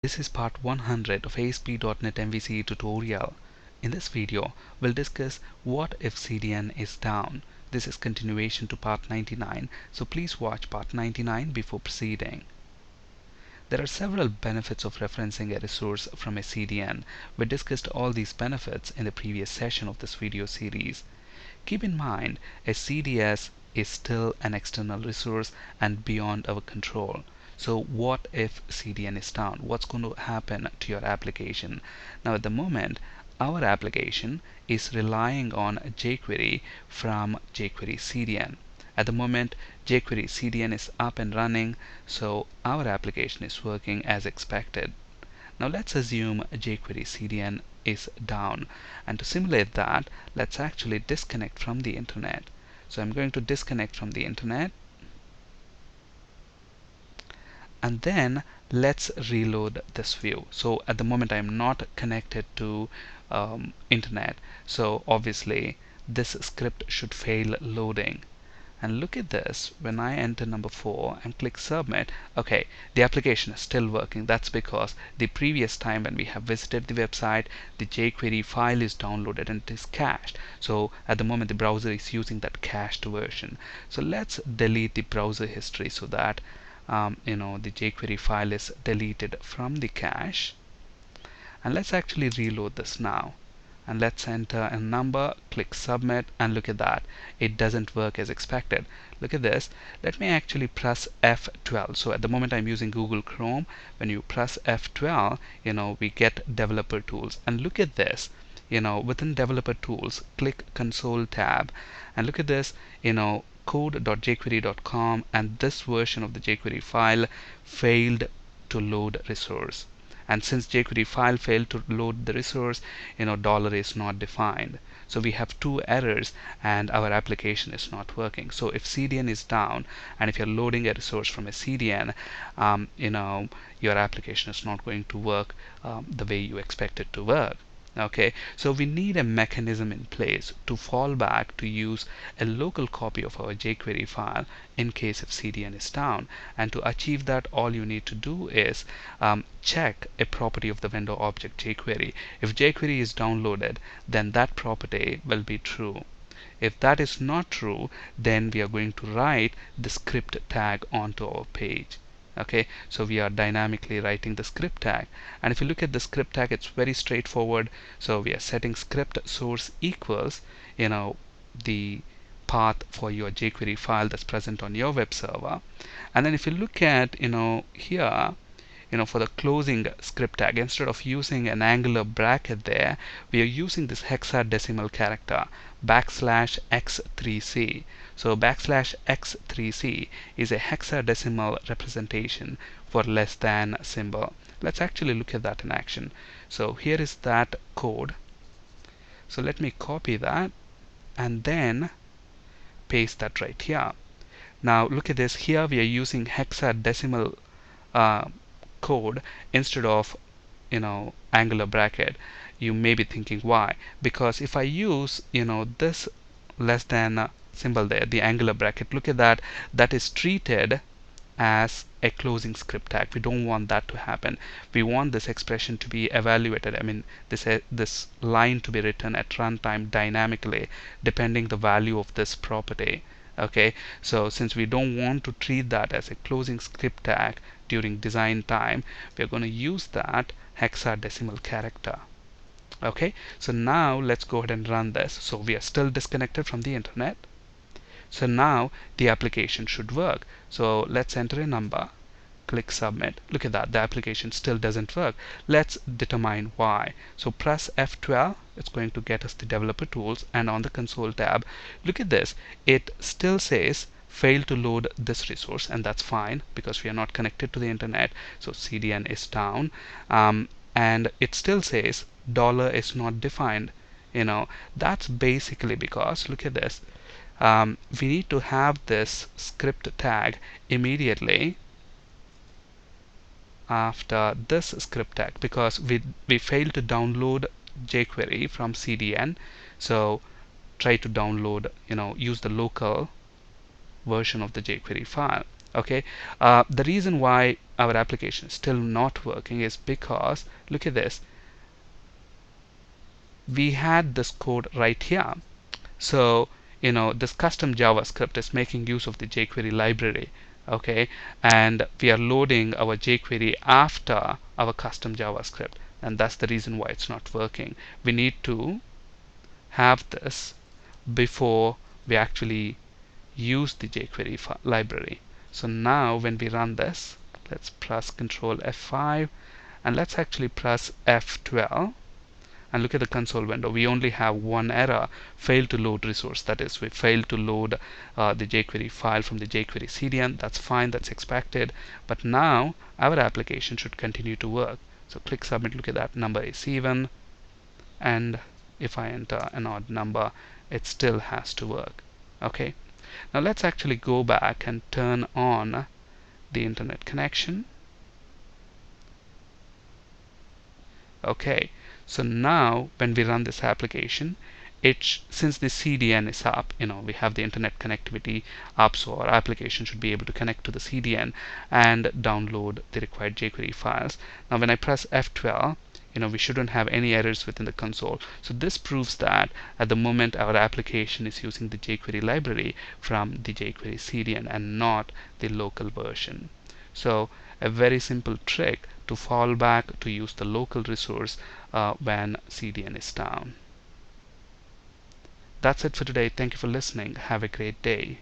This is part 100 of ASP.NET MVC tutorial. In this video, we'll discuss what if CDN is down. This is continuation to part 99, so please watch part 99 before proceeding. There are several benefits of referencing a resource from a CDN. We discussed all these benefits in the previous session of this video series. Keep in mind, a CDS is still an external resource and beyond our control. So what if CDN is down? What's going to happen to your application? Now at the moment, our application is relying on jQuery from jQuery CDN. At the moment, jQuery CDN is up and running, so our application is working as expected. Now let's assume jQuery CDN is down, and to simulate that, let's actually disconnect from the internet. So I'm going to disconnect from the internet, and then let's reload this view. So at the moment I'm not connected to internet, so obviously this script should fail loading. And look at this, when I enter number 4 and click submit, okay, the application is still working. That's because the previous time when we have visited the website, the jQuery file is downloaded and it is cached. So at the moment the browser is using that cached version. So let's delete the browser history so that the jQuery file is deleted from the cache. And let's actually reload this now. And let's enter a number, click submit, and look at that, it doesn't work as expected. Look at this. Let me actually press F12. So at the moment I'm using Google Chrome. When you press F12, we get developer tools, and look at this. Within developer tools, click console tab, and look at this, code.jquery.com, and this version of the jQuery file failed to load resource. And since jQuery file failed to load the resource, dollar is not defined. So we have two errors and our application is not working. So if CDN is down and if you're loading a resource from a CDN, your application is not going to work the way you expect it to work. Okay, so we need a mechanism in place to fall back to use a local copy of our jQuery file in case if CDN is down. And to achieve that, all you need to do is check a property of the vendor object jQuery. If jQuery is downloaded, then that property will be true. If that is not true, then we are going to write the script tag onto our page. Okay, so we are dynamically writing the script tag, and if you look at the script tag, it's very straightforward. So we are setting script source equals the path for your jQuery file that's present on your web server. And then if you look at here, for the closing script tag, instead of using an angular bracket there, we are using this hexadecimal character \x3c. So \x3c is a hexadecimal representation for less than symbol. Let's actually look at that in action. So here is that code. So let me copy that and then paste that right here. Now look at this. Here we are using hexadecimal code instead of angular bracket. You may be thinking why, because if I use this less than symbol there, the angular bracket, look at that, that is treated as a closing script tag. We don't want that to happen. We want this expression to be evaluated, this line to be written at runtime dynamically depending the value of this property. Okay, so since we don't want to treat that as a closing script tag during design time, we're going to use that hexadecimal character. Okay, so now let's go ahead and run this. So we are still disconnected from the internet. So now the application should work. So let's enter a number, click submit. Look at that, the application still doesn't work. Let's determine why. So press F12, it's going to get us the developer tools, and on the console tab, look at this, it still says failed to load this resource, and that's fine because we are not connected to the internet, so CDN is down. And it still says dollar is not defined. That's basically because, look at this, we need to have this script tag immediately after this script tag because we failed to download jQuery from CDN. So try to download, use the local version of the jQuery file. Okay, the reason why our application is still not working is because, look at this, we had this code right here. So this custom JavaScript is making use of the jQuery library, okay, and we are loading our jQuery after our custom JavaScript, and that's the reason why it's not working. We need to have this before we actually use the jQuery library. So now when we run this, let's press Control F5 and let's actually press F12 and look at the console window. We only have one error, failed to load resource. That is, we failed to load the jQuery file from the jQuery CDN. That's fine, that's expected. But now our application should continue to work. So click submit. Look at that, number is even, and if I enter an odd number, it still has to work. Okay. Now let's actually go back and turn on the internet connection. Okay, so now when we run this application, since the CDN is up, we have the internet connectivity up, so our application should be able to connect to the CDN and download the required jQuery files. Now when I press F12, we shouldn't have any errors within the console. So this proves that at the moment our application is using the jQuery library from the jQuery CDN and not the local version. So a very simple trick to fall back to use the local resource when CDN is down. That's it for today. Thank you for listening. Have a great day.